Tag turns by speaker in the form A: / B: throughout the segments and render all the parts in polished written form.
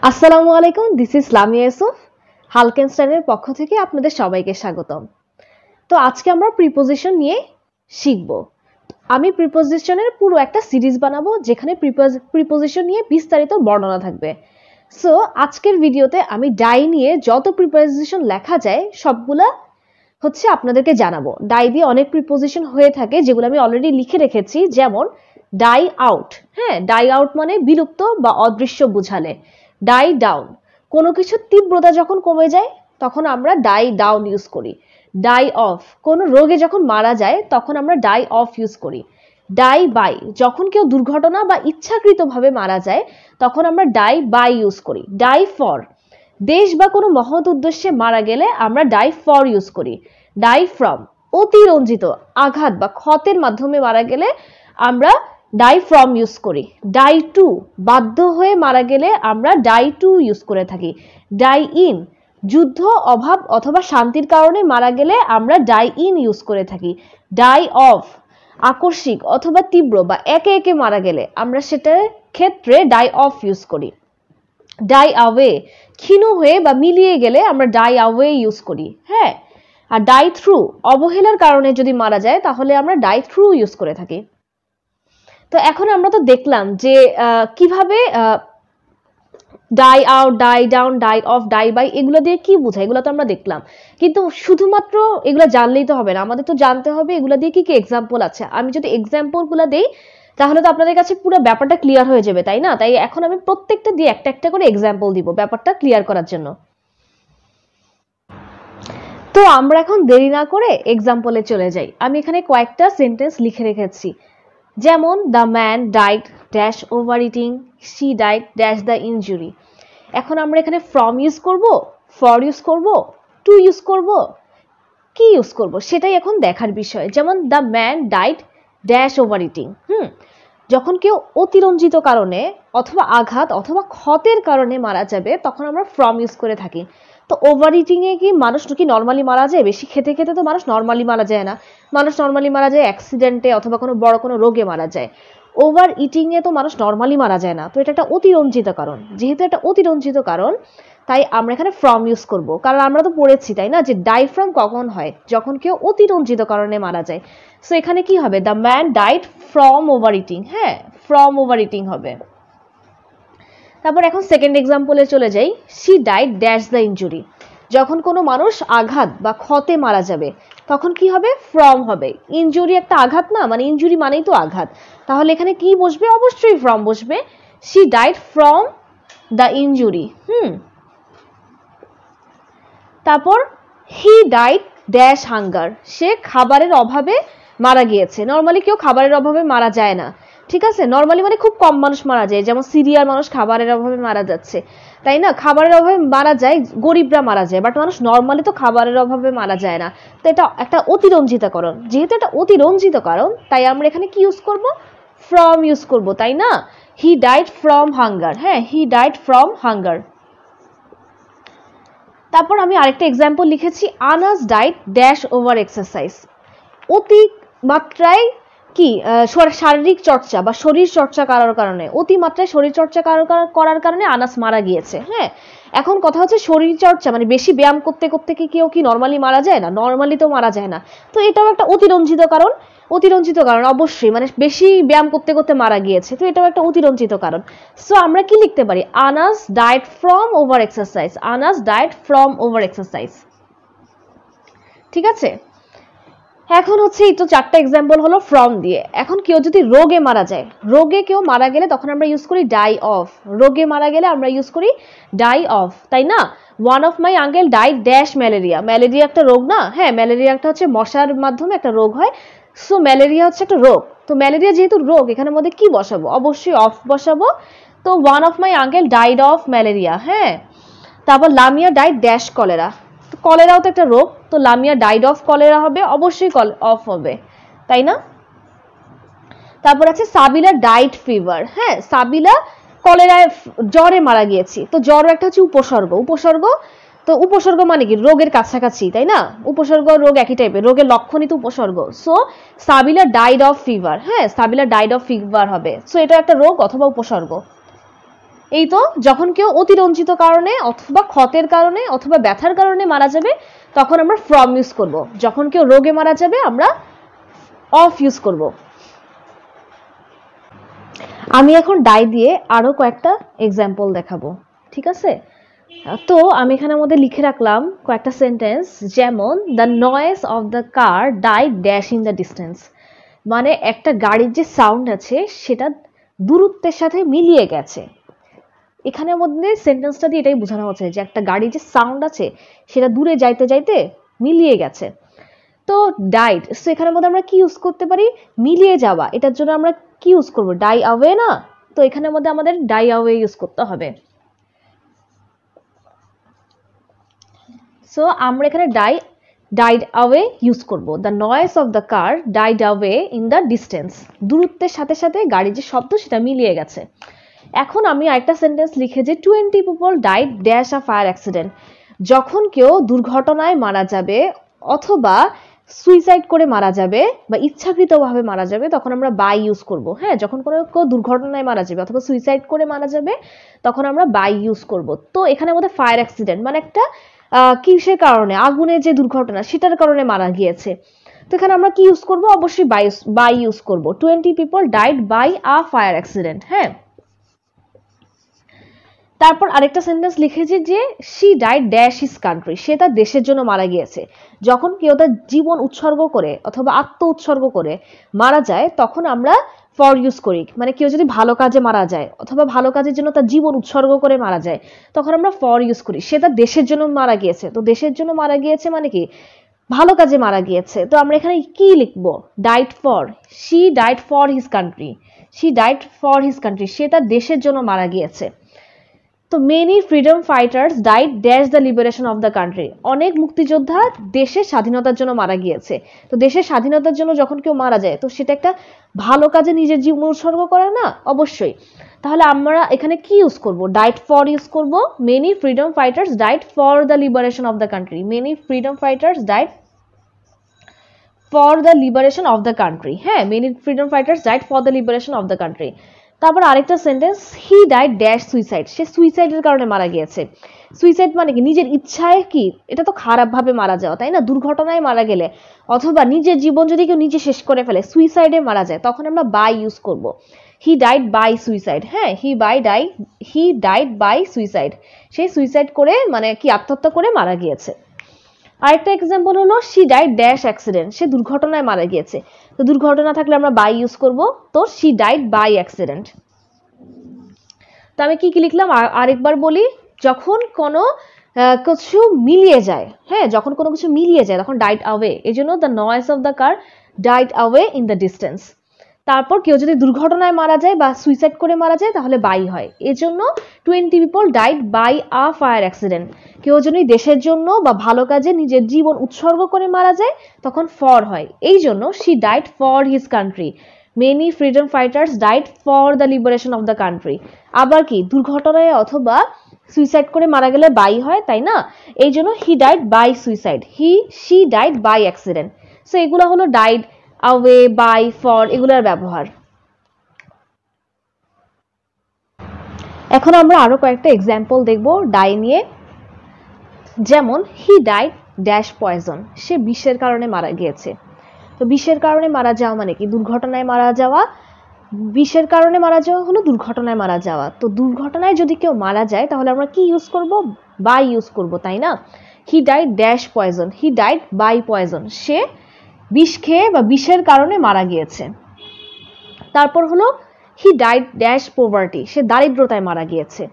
A: আসসালামু আলাইকুম, this is Lamia Yusuf. হালকেনস্টাইনের পক্ষ থেকে আপনাদের সবাইকে স্বাগতম। তো আজকে আমরা প্রিপোজিশন নিয়ে শিখব। আমি প্রিপোজিশনের পুরো একটা সিরিজ বানাবো যেখানে প্রিপোজিশন নিয়ে বিস্তারিত বর্ণনা থাকবে। সো আজকের ভিডিওতে আমি ডাই নিয়ে যত প্রিপোজিশন লেখা যায় সবগুলা আপনাদেরকে জানাবো। ডাই দিয়ে অনেক প্রিপোজিশন হয়ে থাকে যেগুলো আমি অলরেডি লিখে রেখেছি, যেমন ডাই আউট। হ্যাঁ, ডাই আউট মানে বিলুপ্ত বা অদৃশ্য বোঝালে। ডাই ডাউন, কোনো কিছুর তীব্রতা যখন কমে যায় তখন আমরা ডাই ডাউন ইউজ করি। ডাই অফ, কোনো রোগে যখন মারা যায় তখন আমরা ডাই অফ ইউজ করি। ডাই বাই, যখন কেউ দুর্ঘটনা বা ইচ্ছাকৃতভাবে মারা যায় তখন আমরা ডাই বাই ইউজ করি। ডাই ফর, দেশ বা কোনো মহৎ উদ্দেশ্যে মারা গেলে আমরা ডাই ফর ইউজ করি। ডাই ফ্রম, অতিরঞ্জিত, আঘাত বা ক্ষতের মাধ্যমে মারা গেলে আমরা ডাই ফ্রম ইউজ করি। ডাই টু, বাধ্য হয়ে মারা গেলে আমরা ডাই টু ইউজ করে থাকি। ডাই ইন, যুদ্ধ, অভাব অথবা শান্তির কারণে মারা গেলে আমরা ডাই ইন ইউজ করে থাকি। ডাই অফ, আকস্মিক অথবা তীব্র বা একে একে মারা গেলে আমরা সেটার ক্ষেত্রে ডাই অফ ইউজ করি। ডাই অ্যাওয়ে, ক্ষীণ হয়ে বা মিলিয়ে গেলে আমরা ডাই অ্যাওয়ে ইউজ করি। হ্যাঁ, আর ডাই থ্রু, অবহেলার কারণে যদি মারা যায় তাহলে আমরা ডাই থ্রু ইউজ করে থাকি। তো এখন আমরা তো দেখলাম যে কিভাবে die out, die down, die off, die by এগুলো দিয়ে কি বোঝায় এগুলো তো আমরা দেখলাম, কিন্তু শুধুমাত্র এগুলো জানলেই তো হবে না, আমাদের তো জানতে হবে এগুলো দিয়ে কি কি এক্সাম্পল আছে। আমি যদি এক্সাম্পল গুলো দেই তাহলে তো আপনাদের কাছে পুরো ব্যাপারটা ক্লিয়ার হয়ে যাবে, তাই না? তাই এখন আমি প্রত্যেকটা দিয়ে একটা একটা করে এক্সাম্পল দিব ব্যাপারটা ক্লিয়ার করার জন্য। তো আমরা এখন দেরি না করে এক্সাম্পলে চলে যাই। আমি এখানে কয়েকটা সেন্টেন্স লিখে রেখেছি, যেমন the man died dash over eating, she died dash the injury. এখন আমরা এখানে ফ্রম ইউজ করব, ফর ইউজ করব, টু ইউজ করব, কি ইউজ করব সেটাই এখন দেখার বিষয়। যেমন the man died dash over eating, যখন কেউ অতিরঞ্জিত কারণে অথবা আঘাত অথবা ক্ষতের কারণে মারা যাবে তখন আমরা ফ্রম ইউজ করে থাকি। তো ওভার ইটিং এ কি মানুষ কি নর্মালি মারা যায়? বেশি খেতে খেতে তো মানুষ নর্মালি মারা যায় না। মানুষ নর্মালি মারা যায় অ্যাক্সিডেন্টে অথবা কোনো বড় কোনো রোগে মারা যায়। ওভার ইটিং এ তো মানুষ নর্মালি মারা যায় না। তো এটা একটা অতিরঞ্জিত কারণ, যেহেতু এটা অতিরঞ্জিত কারণ তাই আমরা এখানে ফ্রম ইউজ করব। কারণ আমরা তো পড়েছি তাই না যে ডাই ফ্রম কখন হয়? যখন কেউ অতিরঞ্জিত কারণে মারা যায়। সো এখানে কি হবে? The man died from over eating. হ্যাঁ, ফ্রম ওভার ইটিং হবে। তারপর এখন সেকেন্ড এক্সাম্পলে চলে যাই। She died dash the injury, যখন কোনো মানুষ আঘাত বা ক্ষতে মারা যাবে তখন কি হবে? ফ্রম হবে। ইনজুরি একটা আঘাত না, মানে ইনজুরি মানেই তো আঘাত, তাহলে এখানে কি বসবে? অবশ্যই ফ্রম বসবে। She died from the injury. তারপর হি ডাইড ড্যাশ হাঙ্গার, সে খাবারের অভাবে মারা গিয়েছে। নর্মালি কেউ খাবারের অভাবে মারা যায় না, ঠিক আছে? নর্মালি মানে খুব কম মানুষ মারা যায়, যেমন সিরিয়ার মানুষ খাবারের অভাবে মারা যাচ্ছে, তাই না? খাবারের অভাবে মারা যায়, গরিবরা মারা যায়, বাট মানুষ নর্মালি তো খাবারের অভাবে মারা যায় না। তো এটা একটা অতিরঞ্জিত কারণ, যেহেতু এটা অতিরঞ্জিত কারণ তাই আমরা এখানে কি ইউজ করব? ফ্রম ইউজ করব, তাই না? He died from hunger. হ্যাঁ, হি ডাইড ফ্রম হাঙ্গার। তারপর আমি আরেকটা এক্সাম্পল লিখেছি, Anas died dash over exercise. অতি মাত্রায় কি শারীরিক চর্চা বা শরীর চর্চা করার কারণে, অতিমাত্রায় শরীর চর্চা করার কারণে আনাস মারা গিয়েছে। হ্যাঁ, এখন কথা হচ্ছে শরীর চর্চা মানে বেশি ব্যায়াম করতে করতে কি কেউ কি নর্মালি মারা যায় না? নর্মালি তো মারা যায় না। তো এটাও একটা অতিরঞ্জিত কারণ। অতিরঞ্জিত কারণ অবশ্যই, মানে বেশি ব্যায়াম করতে করতে মারা গিয়েছে, তো এটাও একটা অতিরঞ্জিত কারণ। সো আমরা কি লিখতে পারি? Anas died from over exercise. Anas died from over exercise. ঠিক আছে, এখন এই তো চারটা এক্সাম্পল হলো ফ্রম দিয়ে। এখন কেউ যদি রোগে মারা যায়, রোগে কেউ মারা গেলে তখন আমরা ইউজ করি ডাই অফ। রোগে মারা গেলে আমরা ইউজ করি ডাই অফ, তাই না? One of my uncle died dash malaria. Malaria একটা রোগ না? হ্যাঁ, ম্যালেরিয়া একটা মশার মাধ্যমে একটা রোগ হয়। সো ম্যালেরিয়া একটা রোগ। তো ম্যালেরিয়া যেহেতু রোগ, এখানের মধ্যে কি বসাবো? অবশ্যই অফ বসাবো। তো one of my uncle died of malaria. হ্যাঁ, তারপর লামিয়া ডাইড ড্যাশ কলেরা। তো কলেরাও তো একটা রোগ, তো লামিয়া ডাইড অফ কলেরা হবে, অবশ্যই অফ হবে, তাই না? তারপর আছে সাবিলা ডাইড ফিভার। হ্যাঁ, সাবিলা কলেরায় জ্বরে মারা গিয়েছে। তো জ্বর একটা উপসর্গ। উপসর্গ তো উপসর্গ মানে কি? রোগের কাছাকাছি, তাই না? উপসর্গ রোগ একই টাইপের, রোগের লক্ষণই তো উপসর্গ। So Sabila died of fever. হ্যাঁ, সাবিলা ডাইড অফ ফিভার হবে। সো এটা একটা রোগ অথবা উপসর্গ। এই তো যখন কেউ অতিরঞ্জিত কারণে অথবা ক্ষতের কারণে অথবা ব্যথার কারণে মারা যাবে তখন আমরা ফ্রম ইউজ করব। যখন কেউ রোগে মারা যাবে আমরা অফ ইউজ করব। আমি এখন ডাই দিয়ে আরো কয়েকটা এক্সাম্পল দেখাবো, ঠিক আছে? তো আমি এখানের মধ্যে লিখে রাখলাম কয়েকটা সেন্টেন্স, যেমন the noise of the car died dash in the distance, মানে একটা গাড়ির যে সাউন্ড আছে সেটা দূরত্বের সাথে মিলিয়ে গেছে। এখানের মধ্যে সেন্টেন্সটা দিয়ে এটাই বোঝানো হচ্ছে যে একটা গাড়ির যে সাউন্ড আছে সেটা দূরে যাইতে যাইতে মিলিয়ে গেছে। তো ডাইড, সো এখানের মধ্যে আমরা কি ইউজ করতে পারি? মিলিয়ে যাওয়া। এটার জন্য আমরা কি ইউজ করব? ডাই অ্যাওয়ে না? তো এখানের মধ্যে আমাদের ডাই অ্যাওয়ে ইউজ করতে হবে। সো আমরা এখানে ডাইড অ্যাওয়ে ইউজ করব। The noise of the car died away in the distance, দূরত্বের সাথে সাথে গাড়ির যে শব্দ সেটা মিলিয়ে গেছে। এখন আমি আরেকটা সেন্টেন্স লিখে যে 20 people died dash a fire accident, যখন কেউ দুর্ঘটনায় মারা যাবে অথবা সুইসাইড করে মারা যাবে বা ইচ্ছাকৃতভাবে মারা যাবে তখন আমরা বাই ইউজ করব। হ্যাঁ, যখন কোনো কেউ দুর্ঘটনায় মারা যাবে অথবা সুইসাইড করে মারা যাবে তখন আমরা বাই ইউজ করব। তো এখানে আমাদের ফায়ার অ্যাক্সিডেন্ট মানে একটা কিসের কারণে, আগুনের যে দুর্ঘটনা সেটার কারণে মারা গিয়েছে। তো এখানে আমরা কি ইউজ করব? অবশ্যই বাই ইউজ করব। 20 people died by a fire accident. হ্যাঁ, তারপর আরেকটা সেন্টেন্স লিখেছি যে she died dash his country, সে তার দেশের জন্য মারা গিয়েছে। যখন কেউ তার জীবন উৎসর্গ করে অথবা আত্ম উৎসর্গ করে মারা যায় তখন আমরা ফর ইউজ করি। মানে কেউ যদি ভালো কাজে মারা যায় অথবা ভালো কাজের জন্য তার জীবন উৎসর্গ করে মারা যায় তখন আমরা ফর ইউজ করি। সে তার দেশের জন্য মারা গিয়েছে, তো দেশের জন্য মারা গিয়েছে মানে কি ভালো কাজে মারা গিয়েছে। তো আমরা এখানে কি লিখবো? Died for, she died for his country, she died for his country, সে তার দেশের জন্য মারা গিয়েছে। তো many freedom fighters died dash the liberation of the country, অনেক মুক্তিযোদ্ধা দেশের স্বাধীনতার জন্য মারা গিয়েছে। তো দেশের স্বাধীনতার জন্য যখন কেউ মারা যায় তো সেটা একটা ভালো কাজে নিজের জীবন উৎসর্গ করে না? অবশ্যই। তাহলে আমরা এখানে কি ইউজ করব? ডাইড ফর ইউজ করব। Many freedom fighters died for the liberation of the country, many freedom fighters died for the liberation of the country. হ্যাঁ, many freedom fighters died for the liberation of the country. তারপর আরেকটা sentence, he died dash suicide, সে সুইসাইডের কারণে মারা গিয়েছে। Suicide মানে কি নিজের ইচ্ছায়, কি এটা তো খারাপ ভাবে মারা যাওয়া, তাই না? দুর্ঘটনায় মারা গেলে অথবা নিজের জীবন যদি কেউ নিজে শেষ করে ফেলে, সুইসাইডে মারা যায়, তখন আমরা বাই ইউজ করব। He died by suicide. হ্যাঁ, হি ডাইড বাই সুইসাইড, সে সুইসাইড করে মানে কি আত্মহত্যা করে মারা গিয়েছে। আরেকটা এক্সাম্পল হলো শি ডাইড ড্যাশ অ্যাক্সিডেন্ট, সে দুর্ঘটনায় মারা গিয়েছে। তো দুর্ঘটনা থাকলে আমরা বাই ইউজ করব। তো শি ডাইড বাই অ্যাক্সিডেন্ট। তো আমি কি কি লিখলাম আরেকবার বলি, যখন কোনো কিছু মিলিয়ে যায়, হ্যাঁ, যখন কোনো কিছু মিলিয়ে যায় তখন ডাইড অ্যাওয়ে, এই জন্য the noise of the car died away in the distance. তারপর কেউ যদি দুর্ঘটনায় মারা যায় বা সুইসাইড করে মারা যায় তাহলে বাই হয়, এজন্য 20 people died by a fire accident. কেউ যদি দেশের জন্য বা ভালো কাজে নিজের জীবন উৎসর্গ করে মারা যায় তখন ফর হয়, এই জন্য she died for his country, many freedom fighters died for the liberation of the country. আবার কি দুর্ঘটনায় অথবা সুইসাইড করে মারা গেলে বাই হয়, তাই না? এই জন্য he died by suicide, she died by accident. So এগুলো হলো ডাইড, অ্যাওয়ে, বাই, ফর এগুলোর ব্যবহার। এখন আমরা আরো কয়েকটা এক্সাম্পল দেখব ডাই নিয়ে। যেমন হি ডাইড ড্যাশ পয়জন, সে বিষের কারণে মারা গিয়েছে। তো বিষের কারণে মারা যাওয়া মানে কি দুর্ঘটনায় মারা যাওয়া, বিষের কারণে মারা যাওয়া হলো দুর্ঘটনায় মারা যাওয়া। তো দুর্ঘটনায় যদি কেউ মারা যায় তাহলে আমরা কি ইউজ করব? বাই ইউজ করব, তাই না? He died dash poison, he died by poison, সে বিষ খেয়ে বা বিষের কারণে মারা গিয়েছে। তারপর হলো হি ডাইড ড্যাশ পভার্টি, সে দারিদ্রতায় মারা গিয়েছে।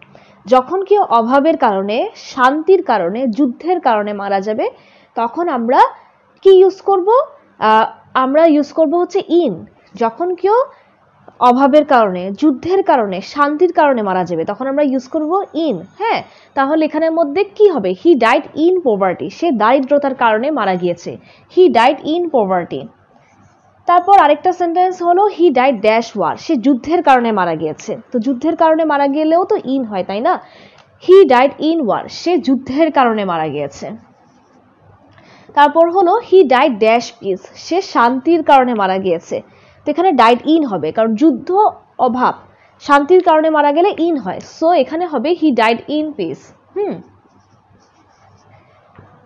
A: যখন কেউ অভাবের কারণে, শান্তির কারণে, যুদ্ধের কারণে মারা যাবে তখন আমরা কি ইউজ করব? আমরা ইউজ করব হচ্ছে ইন। যখন কেউ অভাবের কারণে, যুদ্ধের কারণে, শান্তির কারণে মারা যাবে তখন আমরা ইউজ করব ইন। হ্যাঁ, তাহলে এখানের মধ্যে কি হবে? হি ডাইড ইন পভার্টি, সে দারিদ্রতার কারণে মারা গিয়েছে, হি ডাইড ইন পভার্টি। তারপর আরেকটা সেন্টেন্স হলো হি ডাইড ড্যাশ ওয়ার, সে যুদ্ধের কারণে মারা গিয়েছে। তো যুদ্ধের কারণে মারা গেলেও তো ইন হয়, তাই না? হি ডাইড ইন ওয়ার, সে যুদ্ধের কারণে মারা গিয়েছে। তারপর হলো হি ডাইড ড্যাশ পিস, সে শান্তির কারণে মারা গিয়েছে। তো এখানে ডাইড ইন হবে কারণ যুদ্ধ, অভাব, শান্তির কারণে মারা গেলে ইন হয়, সো এখানে হবে হি ডাইড ইন পিস।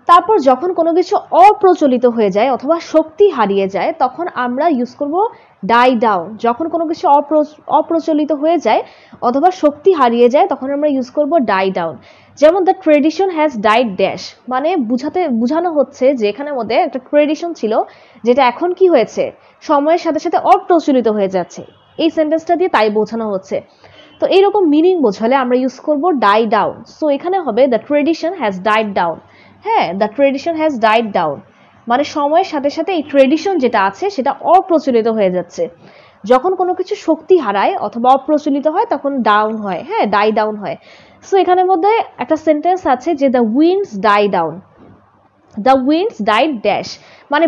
A: তারপর যখন কোনো কিছু অপ্রচলিত হয়ে যায় অথবা শক্তি হারিয়ে যায় তখন আমরা ইউজ করব ডাই ডাউন। যখন কোনো কিছু অপ্রচলিত হয়ে যায় অথবা শক্তি হারিয়ে যায় তখন আমরা ইউজ করব ডাই ডাউন। যেমন the tradition has died dash, মানে বোঝানো হচ্ছে যে এখানের মধ্যে একটা ট্রেডিশন ছিল যেটা এখন কি হয়েছে, সময়ের সাথে সাথে অপ্রচলিত হয়ে যাচ্ছে। এই সেন্টেন্সটা দিয়ে তাই বোঝানো হচ্ছে। তো এইরকম মিনিং বোঝালে আমরা ইউজ করব ডাই ডাউন। সো এখানে হবে the tradition has died down. হ্যাঁ, the tradition has died down মানে সময়ের সাথে সাথে এই ট্রেডিশন যেটা আছে সেটা অপ্রচলিত হয়ে যাচ্ছে। যখন কোনো কিছু শক্তি হারায় অথবা অপ্রচলিত হয় তখন ডাউন হয়, হ্যাঁ, ডাই ডাউন হয়। সো এখানের মধ্যে একটা সেন্টেন্স আছে যে the winds die down, the winds died dash, মানে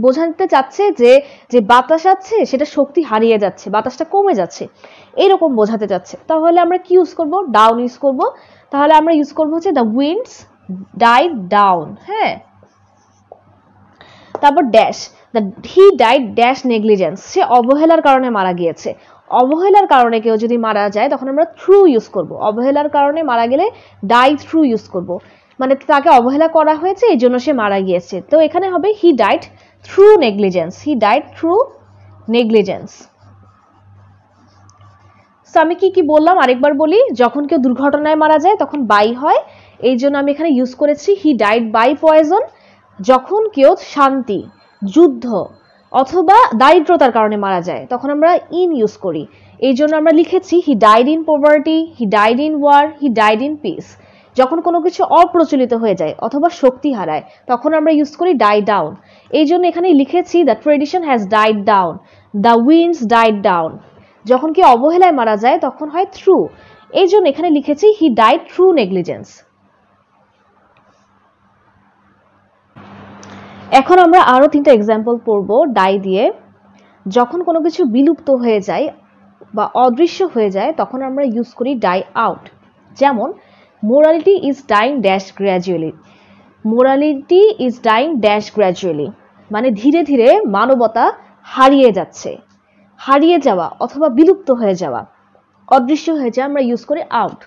A: বোঝাতে চাচ্ছে যে যে বাতাস আছে সেটা শক্তি হারিয়ে যাচ্ছে, বাতাসটা কমে যাচ্ছে, এইরকম বোঝাতে চাচ্ছে। তাহলে আমরা কি ইউজ করব, ডাউন ইউজ করব। তাহলে আমরা ইউজ করব হচ্ছে দ্য উইন্ডস ডাইড ডাউন। হ্যাঁ, তারপর dash, the he died dash negligence, সে অবহেলার কারণে মারা গিয়েছে। অবহেলার কারণে কেউ যদি মারা যায় তখন আমরা থ্রু ইউজ করব। অবহেলার কারণে মারা গেলে ডাই থ্রু ইউজ করব, মানে তাকে অবহেলা করা হয়েছে এই জন্য সে মারা গিয়েছে। তো এখানে হবে he died through negligence, he died through negligence. So আমি কি বললাম আরেকবার বলি, যখন কেউ দুর্ঘটনায় মারা যায় তখন বাই হয়, এই জন্য আমি এখানে ইউজ করেছি হি ডাইড বাই পয়জন। যখন কেউ শান্তি, যুদ্ধ অথবা দারিদ্রতার কারণে মারা যায় তখন আমরা ইন ইউজ করি, এই জন্য আমরা লিখেছি he died in poverty, he died in war, he died in peace. যখন কোনো কিছু অপ্রচলিত হয়ে যায় অথবা শক্তি হারায় তখন আমরা ইউজ করি ডাই ডাউন, এই জন্য এখানে লিখেছি the tradition has died down, the winds died down. যখন কেউ অবহেলায় মারা যায় তখন হয় থ্রু, এই জন্য এখানে লিখেছি হি ডাইড থ্রু নেগলিজেন্স। এখন আমরা আরো 3টা এক্সাম্পল পড়বো ডাই দিয়ে। যখন কোনো কিছু বিলুপ্ত হয়ে যায় বা অদৃশ্য হয়ে যায় তখন আমরা ইউজ করি ডাই আউট। যেমন morality is dyeing dash gradually, morality is dyeing dash gradually মানে ধীরে ধীরে মানবতা হারিয়ে যাচ্ছে। হারিয়ে যাওয়া অথবা বিলুপ্ত হয়ে যাওয়া, অদৃশ্য হয়ে যাওয়া আমরা ইউজ করি out.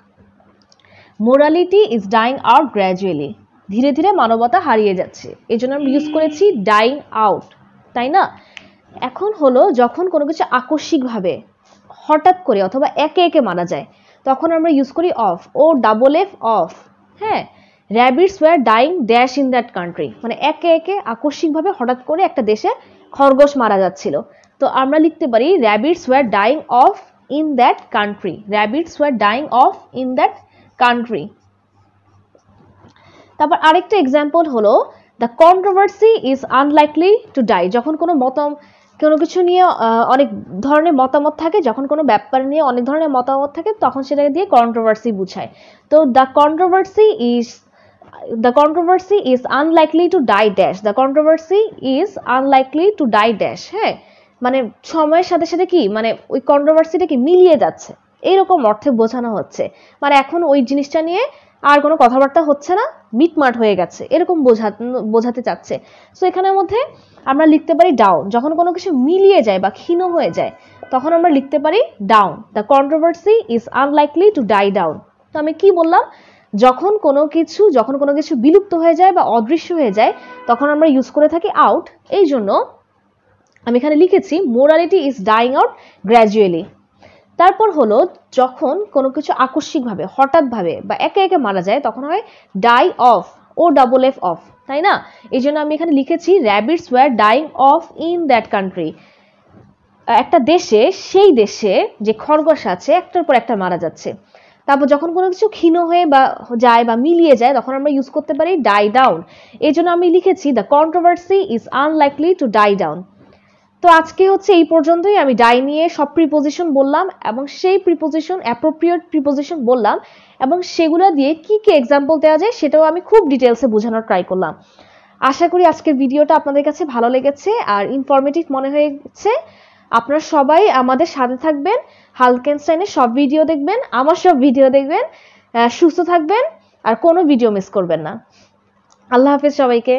A: Morality is dyeing out gradually, ধীরে ধীরে মানবতা হারিয়ে যাচ্ছে, এই জন্য আমরা ইউজ করেছি ডাইং আউট, তাই না? এখন হলো যখন কোনো কিছু আকস্মিকভাবে হঠাৎ করে অথবা একে একে মারা যায় তখন আমরা ইউজ করি off, O double F off. হ্যাঁ, rabbits were dying dash in that country মানে একে একে আকস্মিকভাবে হঠাৎ করে একটা দেশে খরগোশ মারা যাচ্ছিল, তো আমরা লিখতে পারি rabbits were dying off in that country, rabbits were dying off in that country. তারপর আরেকটা এক্সাম্পল হলো the controversy is unlikely to die. যখন কোনো কিছু নিয়ে অনেক ধরনের মতামত থাকে, যখন কোনো ব্যাপার নিয়ে অনেক ধরনের মতামত থাকে তখন সেটাকে দিয়ে কন্ট্রোভার্সি বুঝায়। তো the controversy is unlikely to die dash, the controversy is unlikely to die dash. হ্যাঁ, মানে সময়ের সাথে সাথে কি মানে ওই কন্ট্রোভার্সিটা কি মিলিয়ে যাচ্ছে, এইরকম অর্থে বোঝানো হচ্ছে, মানে এখন ওই জিনিসটা নিয়ে আর কোনো কথাবার্তা হচ্ছে না, মিটমাট হয়ে গেছে, এরকম বোঝাতে চাচ্ছে। সো এখানের মধ্যে আমরা লিখতে পারি ডাউন, যখন কোনো কিছু মিলিয়ে যায় বা ক্ষীণ হয়ে যায় তখন আমরা লিখতে পারি down, the controversy is unlikely to die down. তো আমি কি বললাম, যখন কোনো কিছু বিলুপ্ত হয়ে যায় বা অদৃশ্য হয়ে যায় তখন আমরা ইউজ করে থাকি আউট, এই জন্য আমি এখানে লিখেছি morality is dyeing out gradually. তারপর হলো যখন কোনো কিছু আকস্মিকভাবে হঠাৎভাবে বা একে একে মারা যায় তখন হয় die off, O double F off, তাই না? এই জন্য আমি এখানে লিখেছি rabbits were dying off in that country. একটা দেশে, সেই দেশে যে খরগোশ আছে একটার পর একটা মারা যাচ্ছে। তারপর যখন কোনো কিছু ক্ষীণ হয়ে বা যায় বা মিলিয়ে যায় তখন আমরা ইউজ করতে পারি ডাই ডাউন, এই জন্য আমি লিখেছি the controversy is unlikely to die down. তো আজকে হচ্ছে এই পর্যন্তই, আমি ডাই নিয়ে সব প্রিপোজিশন বললাম এবং সেই প্রিপোজিশন অ্যাপ্রোপ্রিয়েট প্রিপোজিশন বললাম এবং সেগুলো দিয়ে কি কি এক্সাম্পল দেওয়া যায় সেটাও আমি খুব ডিটেলসে বোঝানোর ট্রাই করলাম। আশা করি আজকের ভিডিওটা আপনাদের কাছে ভালো লেগেছে আর ইনফরমেটিভ মনে হয়েছে। আপনারা সবাই আমাদের সাথে থাকবেন, হালকেনস্টাইনের সব ভিডিও দেখবেন, আমার সব ভিডিও দেখবেন, সুস্থ থাকবেন আর কোনো ভিডিও মিস করবেন না। আল্লাহ হাফেজ সবাইকে।